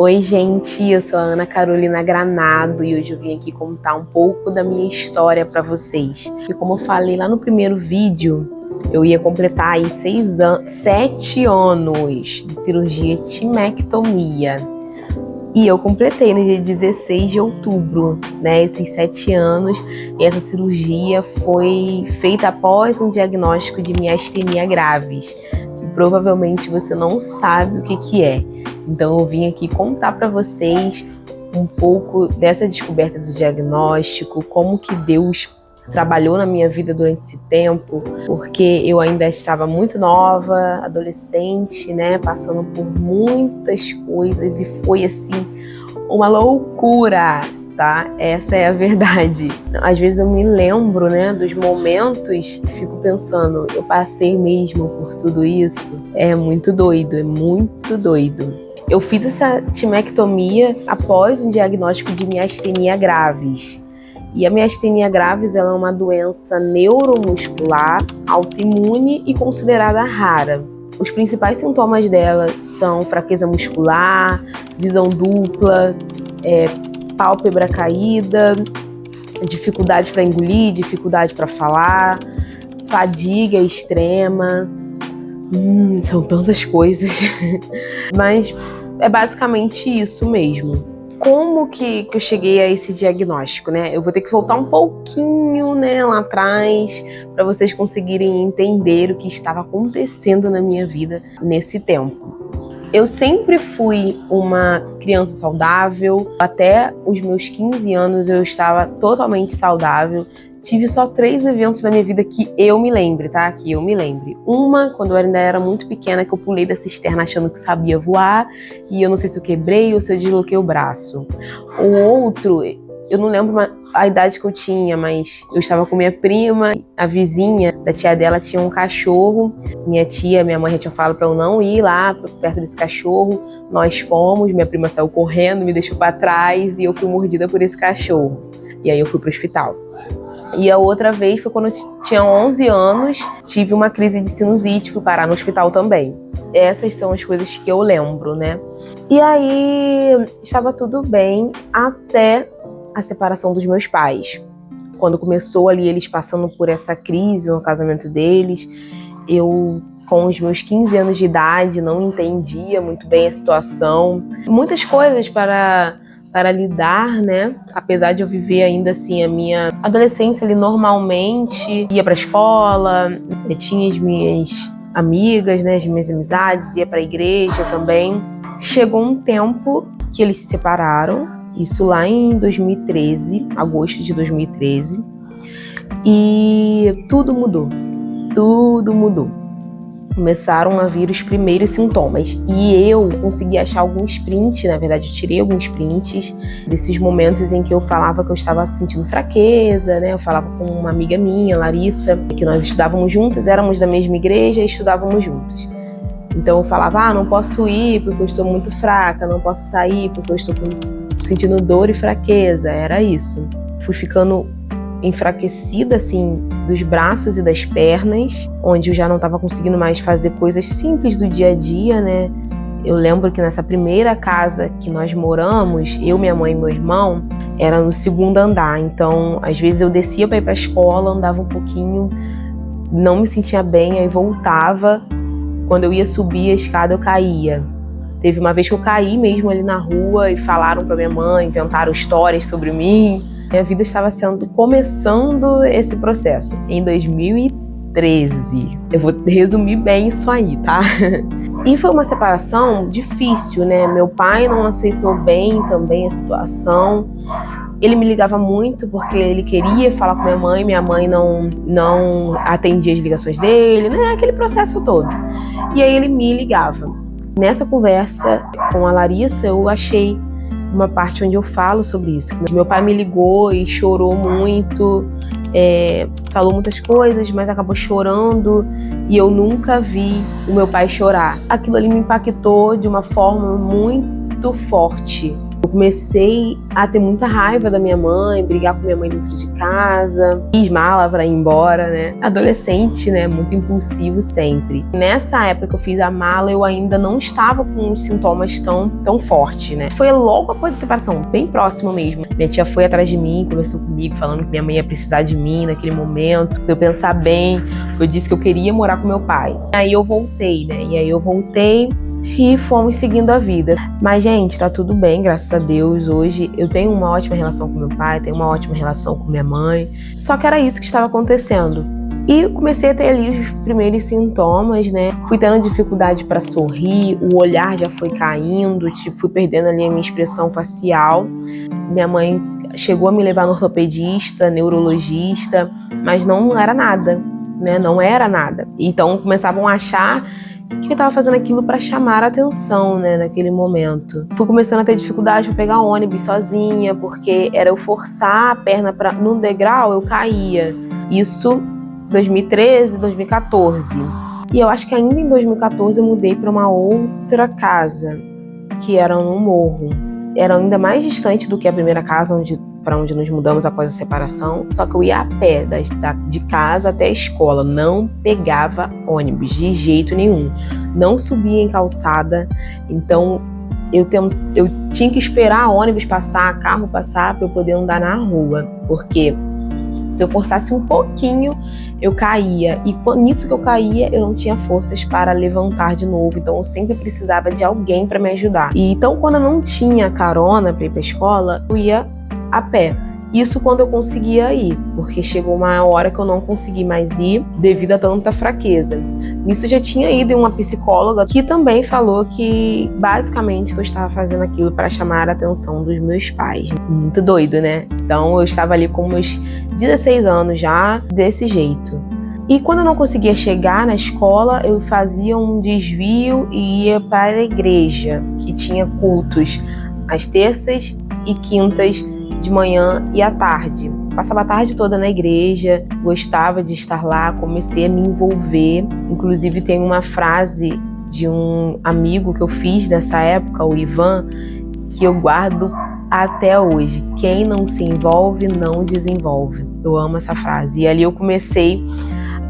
Oi, gente, eu sou a Ana Carolina Granado e hoje eu vim aqui contar um pouco da minha história para vocês. E como eu falei lá no primeiro vídeo, eu ia completar aí 7 anos de cirurgia timectomia. E eu completei no dia 16 de outubro, né, esses 7 anos. E essa cirurgia foi feita após um diagnóstico de miastenia graves, que provavelmente você não sabe o que é. Então eu vim aqui contar para vocês um pouco dessa descoberta do diagnóstico, como que Deus trabalhou na minha vida durante esse tempo, porque eu ainda estava muito nova, adolescente, né, passando por muitas coisas e foi assim uma loucura, tá? Essa é a verdade. Às vezes eu me lembro, né, dos momentos e fico pensando, eu passei mesmo por tudo isso? É muito doido, é muito doido. Eu fiz essa timectomia após um diagnóstico de miastenia graves. E a miastenia graves ela é uma doença neuromuscular, autoimune e considerada rara. Os principais sintomas dela são fraqueza muscular, visão dupla, pálpebra caída, dificuldade para engolir, dificuldade para falar, fadiga extrema. São tantas coisas, mas é basicamente isso mesmo. Como que eu cheguei a esse diagnóstico, né? Eu vou ter que voltar um pouquinho, né, lá atrás, para vocês conseguirem entender o que estava acontecendo na minha vida nesse tempo. Eu sempre fui uma criança saudável, até os meus 15 anos eu estava totalmente saudável. Tive só 3 eventos na minha vida que eu me lembre, tá? Que eu me lembre. Uma, quando eu ainda era muito pequena, que eu pulei da cisterna achando que sabia voar, e eu não sei se eu quebrei ou se eu desloquei o braço. O outro, eu não lembro a idade que eu tinha, mas eu estava com minha prima, a vizinha da tia dela tinha um cachorro. Minha mãe já tinha falado para eu não ir lá perto desse cachorro. Nós fomos, minha prima saiu correndo, me deixou para trás e eu fui mordida por esse cachorro. E aí eu fui pro hospital. E a outra vez foi quando eu tinha 11 anos, tive uma crise de sinusite, fui parar no hospital também. Essas são as coisas que eu lembro, né? E aí, estava tudo bem até a separação dos meus pais. Quando começou ali eles passando por essa crise no casamento deles, eu, com os meus 15 anos de idade, não entendia muito bem a situação. Muitas coisas para lidar, né? Apesar de eu viver ainda assim a minha adolescência ali normalmente, ia pra escola, tinha as minhas amigas, né? As minhas amizades, ia pra igreja também. Chegou um tempo que eles se separaram, isso lá em 2013, agosto de 2013, e tudo mudou. Começaram a vir os primeiros sintomas. E eu consegui achar alguns prints, na verdade eu tirei alguns prints desses momentos em que eu falava que eu estava sentindo fraqueza, né? Eu falava com uma amiga minha, Larissa, que nós estudávamos juntas, éramos da mesma igreja e estudávamos juntas. Então eu falava, não posso ir porque eu estou muito fraca, não posso sair porque eu estou sentindo dor e fraqueza, era isso. Fui ficando enfraquecida, assim, dos braços e das pernas, onde eu já não estava conseguindo mais fazer coisas simples do dia a dia, né? Eu lembro que nessa primeira casa que nós moramos, eu, minha mãe e meu irmão, era no 2º andar, então às vezes eu descia para ir para a escola, andava um pouquinho, não me sentia bem, aí voltava, quando eu ia subir a escada eu caía. Teve uma vez que eu caí mesmo ali na rua e falaram para minha mãe, inventaram histórias sobre mim. Minha vida estava começando esse processo em 2013. Eu vou resumir bem isso aí, tá? E foi uma separação difícil, né? Meu pai não aceitou bem também a situação. Ele me ligava muito porque ele queria falar com minha mãe não atendia as ligações dele, né? Aquele processo todo. E aí ele me ligava. Nessa conversa com a Larissa, eu achei uma parte onde eu falo sobre isso. Meu pai me ligou e chorou muito, falou muitas coisas, mas acabou chorando e eu nunca vi o meu pai chorar. Aquilo ali me impactou de uma forma muito forte. Eu comecei a ter muita raiva da minha mãe, brigar com minha mãe dentro de casa, fiz mala pra ir embora, né? Adolescente, né? Muito impulsivo sempre. Nessa época que eu fiz a mala, eu ainda não estava com os sintomas tão fortes, né? Foi logo após a separação, bem próximo mesmo. Minha tia foi atrás de mim, conversou comigo, falando que minha mãe ia precisar de mim naquele momento, pra eu pensar bem, eu disse que eu queria morar com meu pai. Aí eu voltei, né? E aí eu voltei e fomos seguindo a vida. Mas, gente, tá tudo bem, graças a Deus. Hoje eu tenho uma ótima relação com meu pai, tenho uma ótima relação com minha mãe. Só que era isso que estava acontecendo. E comecei a ter ali os primeiros sintomas, né? Fui tendo dificuldade para sorrir, o olhar já foi caindo, fui perdendo ali a minha expressão facial. Minha mãe chegou a me levar no ortopedista, neurologista, mas não era nada, né? Não era nada. Então começavam a achar que eu estava fazendo aquilo para chamar a atenção, né, naquele momento. Fui começando a ter dificuldade para pegar ônibus sozinha, porque era eu forçar a perna no degrau, eu caía. Isso 2013, 2014. E eu acho que ainda em 2014 eu mudei para uma outra casa, que era num morro. Era ainda mais distante do que a primeira casa para onde nos mudamos após a separação, só que eu ia a pé de casa até a escola, não pegava ônibus de jeito nenhum, não subia em calçada, então eu tinha que esperar ônibus passar, carro passar para eu poder andar na rua, porque se eu forçasse um pouquinho, eu caía. E nisso que eu caía, eu não tinha forças para levantar de novo. Então, eu sempre precisava de alguém para me ajudar. E então, quando eu não tinha carona para ir para a escola, eu ia a pé. Isso quando eu conseguia ir, porque chegou uma hora que eu não consegui mais ir devido a tanta fraqueza. Nisso eu já tinha ido em uma psicóloga que também falou que basicamente eu estava fazendo aquilo para chamar a atenção dos meus pais. Muito doido, né? Então eu estava ali com meus 16 anos já desse jeito. E quando eu não conseguia chegar na escola, eu fazia um desvio e ia para a igreja, que tinha cultos às terças e quintas de manhã e à tarde. Passava a tarde toda na igreja, gostava de estar lá, comecei a me envolver. Inclusive tem uma frase de um amigo que eu fiz nessa época, o Ivan, que eu guardo até hoje. Quem não se envolve, não desenvolve. Eu amo essa frase. E ali eu comecei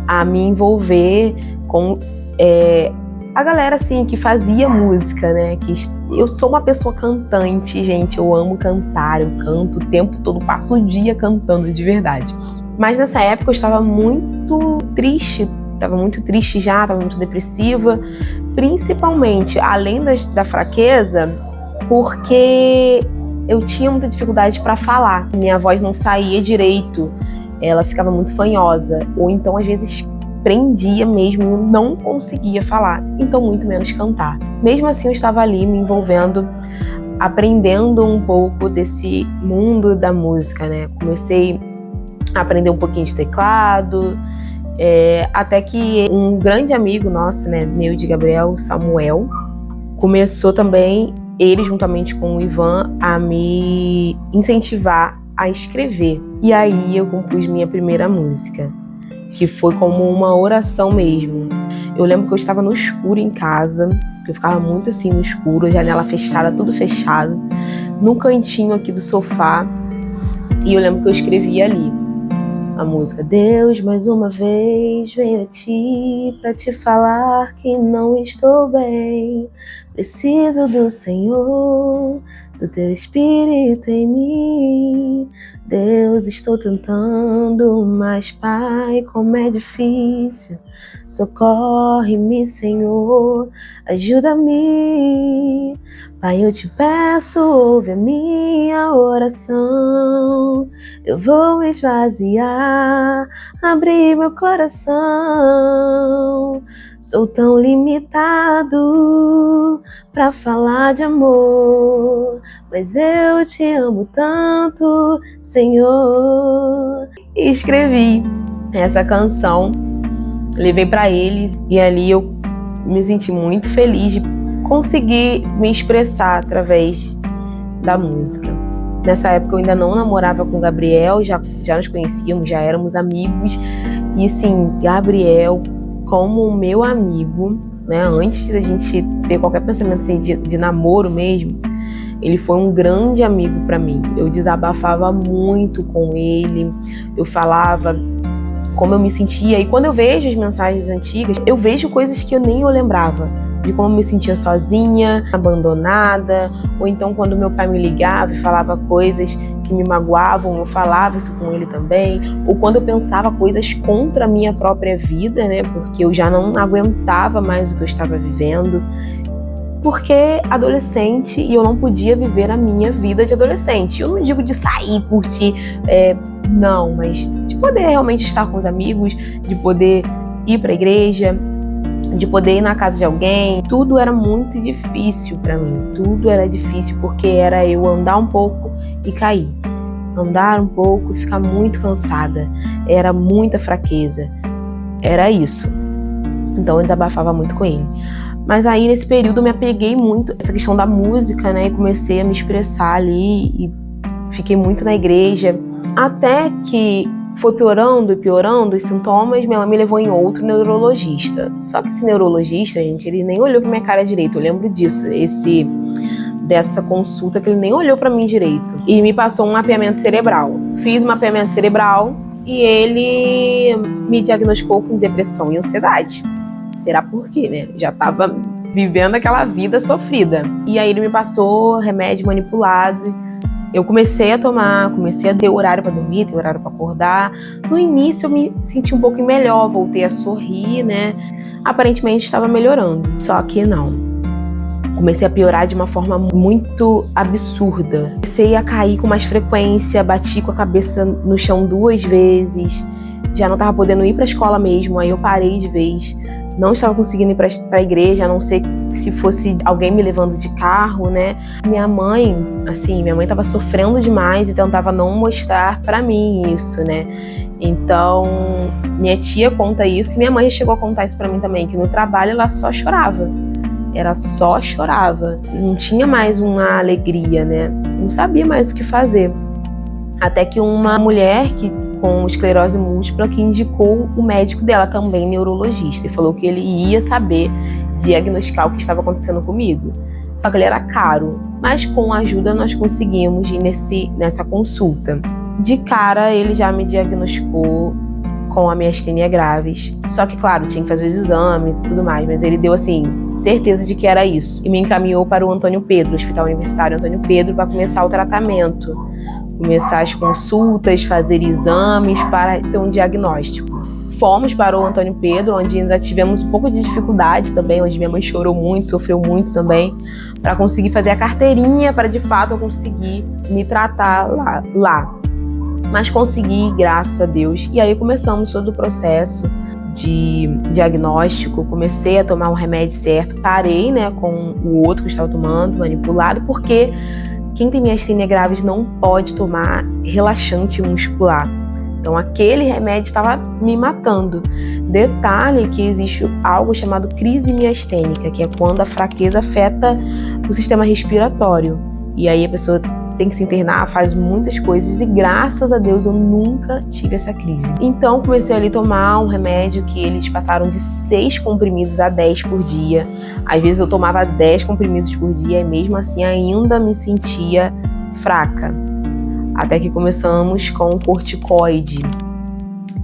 a me envolver com a galera assim que fazia música, né? Que eu sou uma pessoa cantante, gente. Eu amo cantar, eu canto o tempo todo, passo o dia cantando de verdade. Mas nessa época eu estava muito triste, já, estava muito depressiva, principalmente além da fraqueza, porque eu tinha muita dificuldade para falar. Minha voz não saía direito, ela ficava muito fanhosa, ou então às vezes prendia mesmo, eu não conseguia falar, então muito menos cantar. Mesmo assim eu estava ali me envolvendo, aprendendo um pouco desse mundo da música, né? Comecei a aprender um pouquinho de teclado, até que um grande amigo nosso, né, meu de Gabriel, Samuel, começou também, ele juntamente com o Ivan, a me incentivar a escrever. E aí eu compus minha primeira música, que foi como uma oração mesmo. Eu lembro que eu estava no escuro em casa, que eu ficava muito assim no escuro, a janela fechada, tudo fechado, num cantinho aqui do sofá, e eu lembro que eu escrevi ali a música: Deus, mais uma vez venho a ti pra te falar que não estou bem, preciso do Senhor, do teu Espírito em mim. Deus, estou tentando, mas Pai, como é difícil. Socorre-me, Senhor, ajuda-me. Pai, eu te peço, ouve a minha oração. Eu vou esvaziar, abrir meu coração. Sou tão limitado pra falar de amor, mas eu te amo tanto, Senhor. E escrevi essa canção, levei pra eles, e ali eu me senti muito feliz de conseguir me expressar através da música. Nessa época eu ainda não namorava com o Gabriel, já nos conhecíamos, já éramos amigos, e assim, Gabriel como meu amigo, né, antes da gente ter qualquer pensamento assim, de namoro mesmo, Ele foi um grande amigo para mim. Eu desabafava muito com ele, eu falava como eu me sentia. E quando eu vejo as mensagens antigas, eu vejo coisas que eu nem eu lembrava. De como eu me sentia sozinha, abandonada, ou então quando meu pai me ligava e falava coisas que me magoavam, eu falava isso com ele também, ou quando eu pensava coisas contra a minha própria vida, né, porque eu já não aguentava mais o que eu estava vivendo, porque adolescente e eu não podia viver a minha vida de adolescente. Eu não digo de sair, curtir, não, mas de poder realmente estar com os amigos, de poder ir para a igreja, de poder ir na casa de alguém. Tudo era muito difícil para mim, tudo era difícil porque era eu andar um pouco e cair, andar um pouco e ficar muito cansada, era muita fraqueza, era isso. Então eu desabafava muito com ele. Mas aí nesse período eu me apeguei muito a essa questão da música, né, e comecei a me expressar ali e fiquei muito na igreja, até que foi piorando e piorando os sintomas. Minha mãe me levou em outro neurologista. Só que esse neurologista, gente, ele nem olhou pra minha cara direito. Eu lembro disso, dessa consulta, que ele nem olhou pra mim direito. E me passou um mapeamento cerebral. Fiz um mapeamento cerebral e ele me diagnosticou com depressão e ansiedade. Será por quê, né? Já tava vivendo aquela vida sofrida. E aí ele me passou remédio manipulado. Eu comecei a tomar, comecei a ter horário para dormir, ter horário para acordar. No início eu me senti um pouco melhor, voltei a sorrir, né? Aparentemente estava melhorando, só que não. Comecei a piorar de uma forma muito absurda. Comecei a cair com mais frequência, bati com a cabeça no chão 2 vezes. Já não estava podendo ir para a escola mesmo, aí eu parei de vez. Não estava conseguindo ir para a igreja, a não ser se fosse alguém me levando de carro, né? Minha mãe estava sofrendo demais e tentava não mostrar para mim isso, né? Então, minha tia conta isso e minha mãe chegou a contar isso para mim também, que no trabalho ela só chorava. Ela só chorava. Não tinha mais uma alegria, né? Não sabia mais o que fazer. Até que uma mulher com esclerose múltipla que indicou o médico dela, também neurologista, e falou que ele ia saber diagnosticar o que estava acontecendo comigo. Só que ele era caro, mas com a ajuda nós conseguimos ir nessa consulta. De cara ele já me diagnosticou com a miastenia gravis, só que claro, tinha que fazer os exames e tudo mais, mas ele deu certeza de que era isso, e me encaminhou para o Antônio Pedro, o Hospital Universitário Antônio Pedro, para começar o tratamento. Começar as consultas, fazer exames para ter um diagnóstico. Fomos para o Antônio Pedro, onde ainda tivemos um pouco de dificuldade também, onde minha mãe chorou muito, sofreu muito também, para conseguir fazer a carteirinha, para de fato eu conseguir me tratar lá. Mas consegui, graças a Deus. E aí começamos todo o processo de diagnóstico, comecei a tomar um remédio certo, parei, né, com o outro que eu estava tomando, manipulado, porque quem tem miastenia graves não pode tomar relaxante muscular. Então aquele remédio estava me matando. Detalhe que existe algo chamado crise miastênica, que é quando a fraqueza afeta o sistema respiratório. E aí a pessoa tem que se internar, faz muitas coisas, e graças a Deus eu nunca tive essa crise. Então comecei ali a tomar um remédio que eles passaram de 6 comprimidos a 10 por dia. Às vezes eu tomava 10 comprimidos por dia e mesmo assim ainda me sentia fraca. Até que começamos com o corticoide.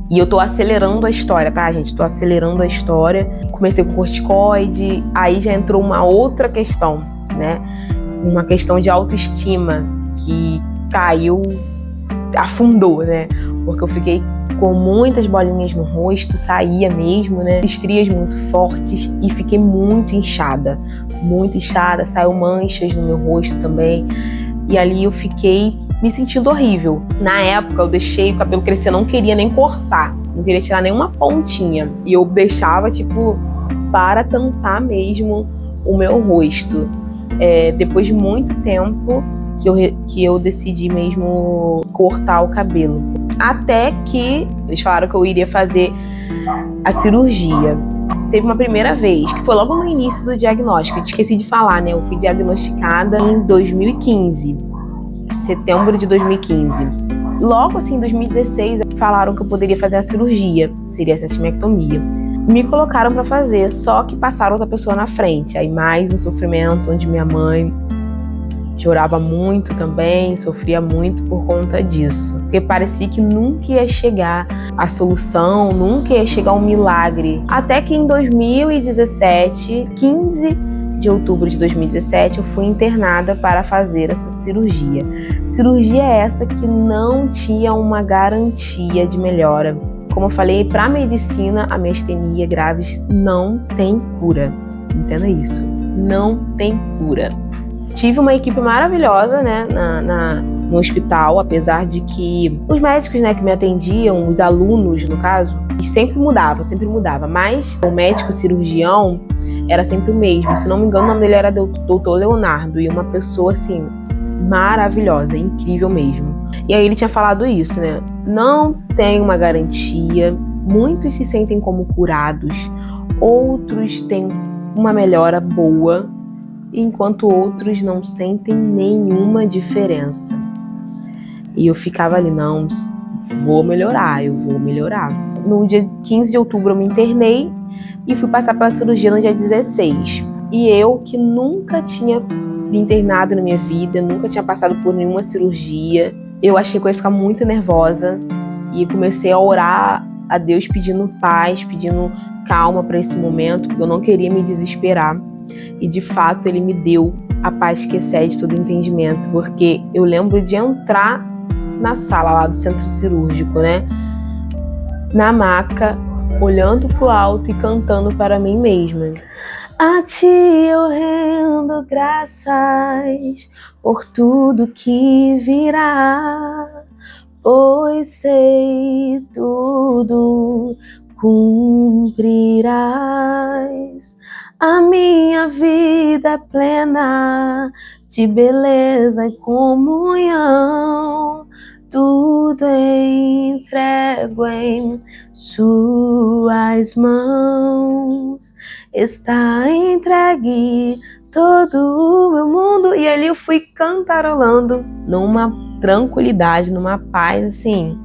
E eu tô acelerando a história, tá, gente? Tô acelerando a história. Comecei com corticoide, aí já entrou uma outra questão, né? Uma questão de autoestima que caiu, afundou, né? Porque eu fiquei com muitas bolinhas no rosto, saía mesmo, né? Estrias muito fortes e fiquei muito inchada, saiu manchas no meu rosto também. E ali eu fiquei me sentindo horrível. Na época eu deixei o cabelo crescer, não queria nem cortar, não queria tirar nenhuma pontinha. E eu deixava, para tampar mesmo o meu rosto. Depois de muito tempo que eu decidi mesmo cortar o cabelo. Até que eles falaram que eu iria fazer a cirurgia. Teve uma primeira vez, que foi logo no início do diagnóstico. Eu esqueci de falar, né? Eu fui diagnosticada em 2015. Setembro de 2015. Logo assim, em 2016, falaram que eu poderia fazer a cirurgia. Seria a septimectomia. Me colocaram pra fazer, só que passaram outra pessoa na frente. Aí mais um sofrimento, onde minha mãe Chorava muito também, sofria muito por conta disso. Porque parecia que nunca ia chegar a solução, nunca ia chegar um milagre. Até que em 2017, 15 de outubro de 2017, eu fui internada para fazer essa cirurgia. Cirurgia essa que não tinha uma garantia de melhora. Como eu falei, para a medicina, a miastenia graves não tem cura. Entenda isso, não tem cura. Tive uma equipe maravilhosa, né, no hospital, apesar de que os médicos, né, que me atendiam, os alunos, no caso, sempre mudava. Mas o médico cirurgião era sempre o mesmo. Se não me engano, o nome dele era Dr. Leonardo, e uma pessoa, assim, maravilhosa, incrível mesmo. E aí ele tinha falado isso, né? Não tem uma garantia, muitos se sentem como curados, outros têm uma melhora boa, enquanto outros não sentem nenhuma diferença. E eu ficava ali, não, eu vou melhorar. No dia 15 de outubro eu me internei e fui passar pela cirurgia no dia 16. E eu, que nunca tinha me internado na minha vida, nunca tinha passado por nenhuma cirurgia, eu achei que eu ia ficar muito nervosa e comecei a orar a Deus pedindo paz, pedindo calma para esse momento, porque eu não queria me desesperar. E de fato ele me deu a paz que excede todo entendimento, porque eu lembro de entrar na sala lá do centro cirúrgico, né, na maca, olhando pro alto e cantando para mim mesma: a ti eu rendo graças por tudo que virá, pois sei tudo cumprirás. A minha vida é plena de beleza e comunhão, tudo entrego em suas mãos. Está entregue todo o meu mundo. E ali eu fui cantarolando numa tranquilidade, numa paz, assim,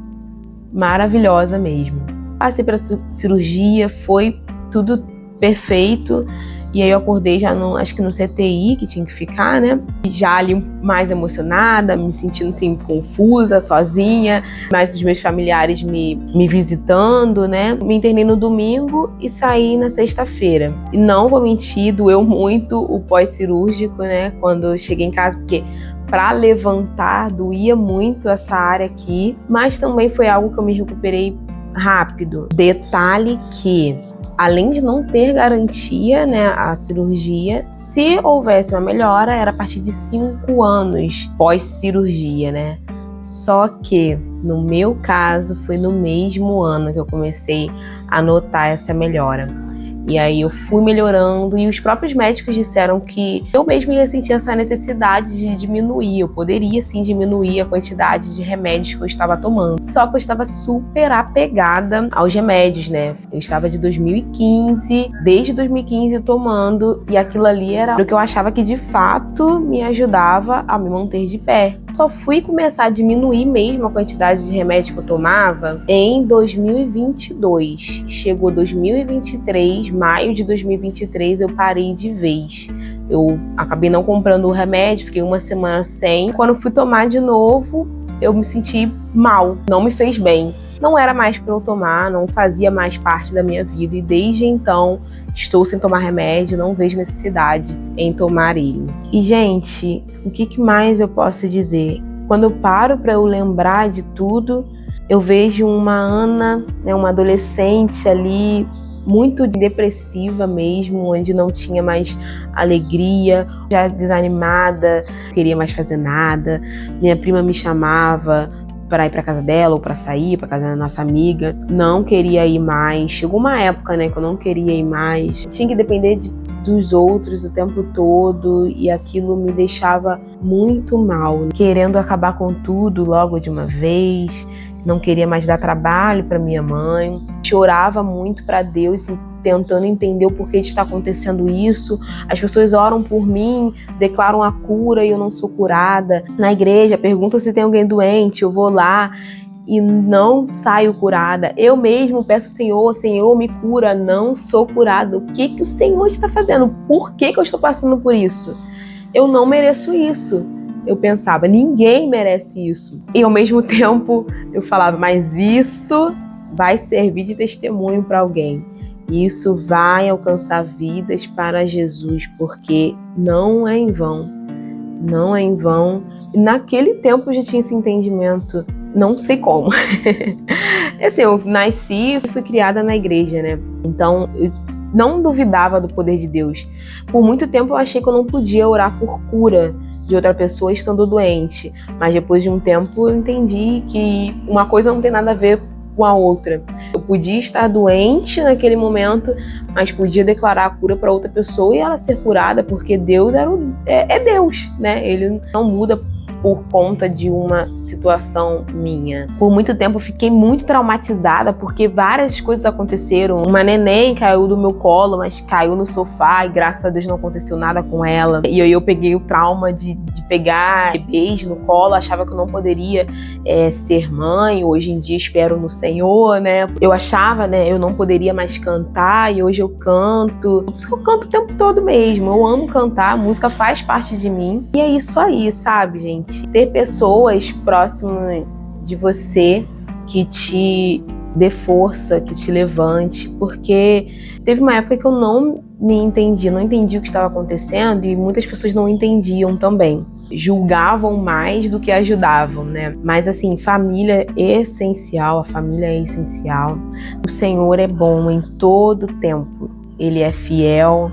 maravilhosa mesmo. Passei pela cirurgia, foi tudo perfeito. E aí eu acordei já acho que no CTI, que tinha que ficar, né? Já ali mais emocionada, me sentindo assim confusa, sozinha, mas os meus familiares me visitando, né? Me internei no domingo e saí na sexta-feira. E não vou mentir, doeu muito o pós-cirúrgico, né? Quando eu cheguei em casa, porque para levantar doía muito essa área aqui, mas também foi algo que eu me recuperei rápido. Detalhe que, além de não ter garantia, né, a cirurgia, se houvesse uma melhora, era a partir de 5 anos pós-cirurgia, né? Só que, no meu caso, foi no mesmo ano que eu comecei a notar essa melhora. E aí eu fui melhorando e os próprios médicos disseram que eu mesma ia sentir essa necessidade de diminuir. Eu poderia sim diminuir a quantidade de remédios que eu estava tomando. Só que eu estava super apegada aos remédios, né? Eu estava de 2015, desde 2015 tomando, e aquilo ali era o que eu achava que de fato me ajudava a me manter de pé. Só fui começar a diminuir mesmo a quantidade de remédio que eu tomava em 2022. Chegou 2023, maio de 2023, eu parei de vez. Eu acabei não comprando o remédio, fiquei uma semana sem. Quando fui tomar de novo, eu me senti mal, não me fez bem. Não era mais para eu tomar, não fazia mais parte da minha vida, e desde então estou sem tomar remédio, não vejo necessidade em tomar ele. E, gente, o que mais eu posso dizer? Quando eu paro para eu lembrar de tudo, eu vejo uma Ana, né, uma adolescente ali, muito depressiva mesmo, onde não tinha mais alegria, já desanimada, não queria mais fazer nada. Minha prima me chamava para ir para casa dela ou para sair para casa da nossa amiga, não queria ir mais. Chegou uma época, né, que eu não queria ir mais. Tinha que depender dos outros o tempo todo, e aquilo me deixava muito mal, querendo acabar com tudo logo de uma vez. Não queria mais dar trabalho para minha mãe, chorava muito para Deus, tentando entender o porquê de estar acontecendo isso. As pessoas oram por mim, declaram a cura e eu não sou curada. Na igreja, perguntam se tem alguém doente, eu vou lá e não saio curada. Eu mesmo peço, Senhor, me cura, não sou curada. O que o Senhor está fazendo? Por que eu estou passando por isso? Eu não mereço isso. eu pensava, ninguém merece isso. E ao mesmo tempo eu falava, mas isso vai servir de testemunho para alguém. Isso vai alcançar vidas para Jesus, porque não é em vão. Não é em vão. Naquele tempo eu já tinha esse entendimento, não sei como. Assim, eu nasci e fui criada na igreja, né? Então eu não duvidava do poder de Deus. Por muito tempo eu achei que eu não podia orar por cura de outra pessoa estando doente. Mas depois de um tempo eu entendi que uma coisa não tem nada a ver com a outra. Eu podia estar doente naquele momento, mas podia declarar a cura para outra pessoa e ela ser curada, porque Deus é Deus, né? Ele não muda por conta de uma situação minha. Por muito tempo eu fiquei muito traumatizada, porque várias coisas aconteceram. Uma neném caiu do meu colo, mas caiu no sofá e graças a Deus não aconteceu nada com ela. E aí eu peguei o trauma de pegar bebês no colo, achava que eu não poderia ser mãe. Hoje em dia espero no Senhor, né? Eu achava, né, eu não poderia mais cantar e hoje eu canto. Por isso que eu canto o tempo todo mesmo. Eu amo cantar, a música faz parte de mim. E é isso aí, sabe, gente? Ter pessoas próximas de você que te dê força, que te levante, porque teve uma época que eu não me entendi, não entendi o que estava acontecendo e muitas pessoas não entendiam também. Julgavam mais do que ajudavam, né? Mas assim, família é essencial, a família é essencial. O Senhor é bom em todo tempo. Ele é fiel,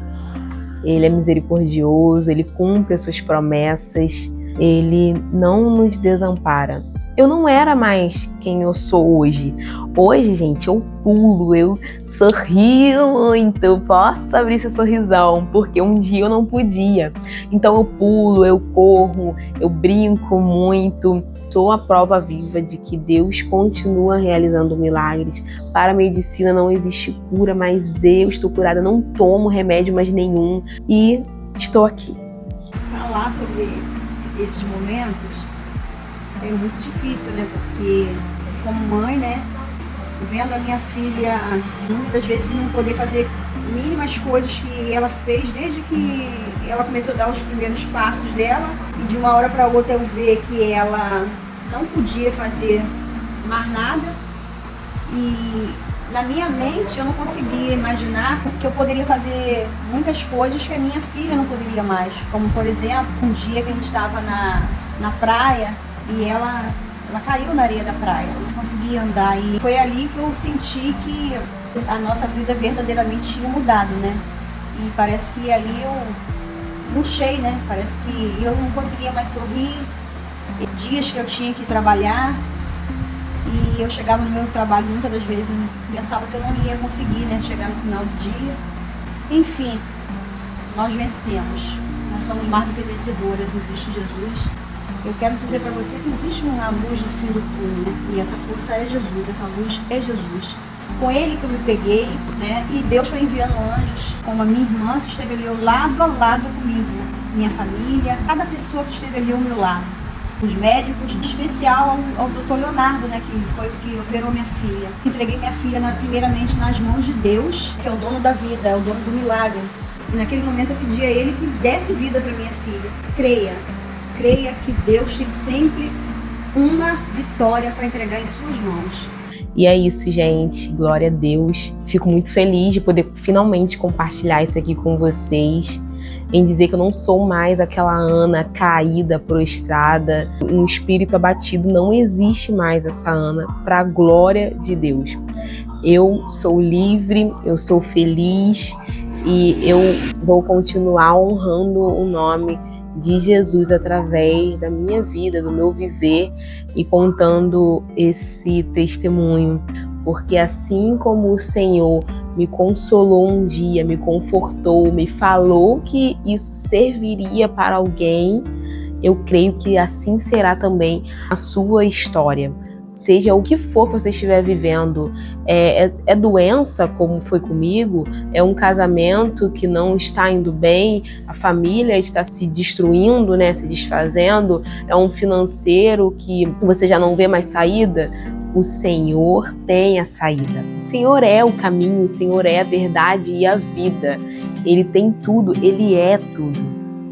Ele é misericordioso, Ele cumpre as suas promessas. Ele não nos desampara. Eu não era mais quem eu sou hoje. Hoje, gente, eu pulo, eu sorrio muito, posso abrir esse sorrisão, porque um dia eu não podia. Então eu pulo, eu corro, eu brinco muito. Sou a prova viva de que Deus continua realizando milagres. Para a medicina não existe cura, mas eu estou curada, não tomo remédio mais nenhum e estou aqui. Falar sobre esses momentos é muito difícil, né? Porque como mãe, né, vendo a minha filha muitas vezes não poder fazer mínimas coisas que ela fez desde que ela começou a dar os primeiros passos dela, e de uma hora para outra eu ver que ela não podia fazer mais nada, e na minha mente eu não conseguia imaginar que eu poderia fazer muitas coisas que a minha filha não poderia mais. Como, por exemplo, um dia que a gente estava na praia e ela caiu na areia da praia, eu não conseguia andar. E foi ali que eu senti que a nossa vida verdadeiramente tinha mudado, né? E parece que ali eu murchei, né? Parece que eu não conseguia mais sorrir. Dias que eu tinha que trabalhar, e eu chegava no meu trabalho, muitas das vezes eu pensava que eu não ia conseguir, né, chegar no final do dia. Enfim, nós vencemos. Nós somos mais do que vencedoras em Cristo Jesus. Eu quero dizer para você que existe uma luz no fim do túnel, né? E essa força é Jesus, essa luz é Jesus. Com Ele que eu me peguei, né? E Deus foi enviando anjos, como a minha irmã que esteve ali lado a lado comigo, minha família, cada pessoa que esteve ali ao meu lado. Os médicos, em especial ao Dr. Leonardo, né, que foi o que operou minha filha. Entreguei minha filha primeiramente nas mãos de Deus, que é o dono da vida, é o dono do milagre. E naquele momento eu pedi a Ele que desse vida para minha filha. Creia que Deus tem sempre uma vitória para entregar em suas mãos. E é isso, gente. Glória a Deus. Fico muito feliz de poder finalmente compartilhar isso aqui com vocês. Em dizer que eu não sou mais aquela Ana caída, prostrada, um espírito abatido. Não existe mais essa Ana, para a glória de Deus. Eu sou livre, eu sou feliz e eu vou continuar honrando o nome de Jesus através da minha vida, do meu viver e contando esse testemunho. Porque assim como o Senhor me consolou um dia, me confortou, me falou que isso serviria para alguém, eu creio que assim será também a sua história. Seja o que for que você estiver vivendo, é doença, como foi comigo, é um casamento que não está indo bem, a família está se destruindo, né, se desfazendo, é um financeiro que você já não vê mais saída. O Senhor tem a saída. O Senhor é o caminho, o Senhor é a verdade e a vida. Ele tem tudo, Ele é tudo.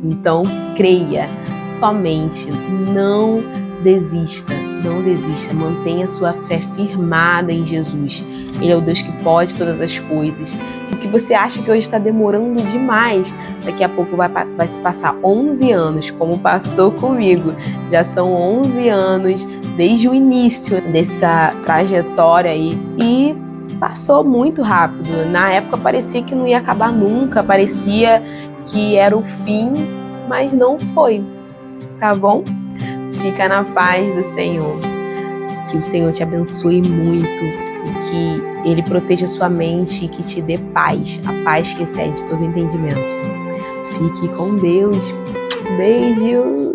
Então, creia. somente não desista, não desista, mantenha sua fé firmada em Jesus. Ele é o Deus que pode todas as coisas. O que você acha que hoje está demorando demais, daqui a pouco vai se passar 11 anos, como passou comigo. Já são 11 anos desde o início dessa trajetória aí e passou muito rápido. Na época parecia que não ia acabar nunca, parecia que era o fim, mas não foi, tá bom? Fica na paz do Senhor. Que o Senhor te abençoe muito e que Ele proteja sua mente e que te dê paz, a paz que excede todo entendimento. Fique com Deus. Beijo!